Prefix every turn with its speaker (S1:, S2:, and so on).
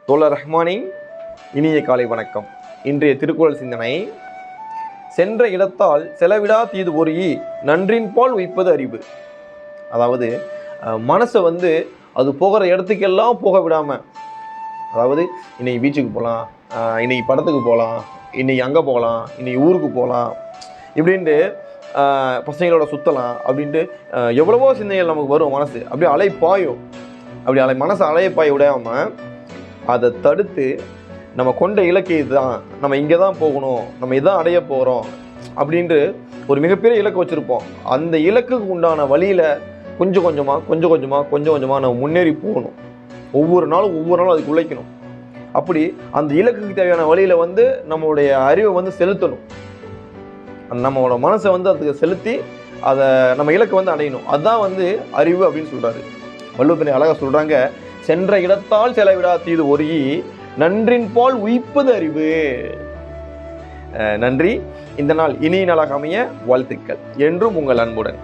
S1: தோழர் ரஹ்மானின் இனிய காலை வணக்கம். இன்றைய திருக்குறள் சிந்தனை, சென்ற இடத்தால் செலவிடா தீது பொறி நன்றின் பால் உய்ப்பது அறிவு. அதாவது மனசை அது போகிற இடத்துக்கெல்லாம் போக விடாமல், அதாவது இன்னைக்கு பீச்சுக்கு போகலாம், இன்னைக்கு படத்துக்கு போகலாம், இன்னைக்கு அங்கே போகலாம், இன்னைக்கு ஊருக்கு போகலாம் இப்படின்ட்டு பசங்களோட சுற்றலாம் அப்படின்ட்டு எவ்வளவோ சிந்தனைகள் நமக்கு வரும். மனசு அப்படியே அலைப்பாயும். அப்படி மனசை அலையப்பாய விடாமல் அதை தடுத்து நம்ம கொண்ட இலக்கு இதுதான், நம்ம இங்கே தான் போகணும், நம்ம இதான் அடைய போகிறோம் அப்படின்ட்டு ஒரு மிகப்பெரிய இலக்கு வச்சுருப்போம். அந்த இலக்குக்கு உண்டான வழியில் கொஞ்சம் கொஞ்சமாக நம்ம முன்னேறி போகணும். ஒவ்வொரு நாளும் அதுக்கு உழைக்கணும். அப்படி அந்த இலக்குக்கு தேவையான வழியில் நம்மளுடைய அறிவை செலுத்தணும். நம்மளோட மனசை அதுக்கு செலுத்தி அதை நம்ம இலக்கை அடையணும். அதுதான் அறிவு அப்படின்னு சொல்கிறாரு. வள்ளுவர் அழகாக சொல்கிறாங்க, சென்ற இடத்தால் செலவிடா தீது ஒரி நன்றின் பால் உய்ப்பது அறிவு. நன்றி. இந்த நாள் இனிய நாளாக அமைய வாழ்த்துக்கள். என்றும் உங்கள் அன்புடன்.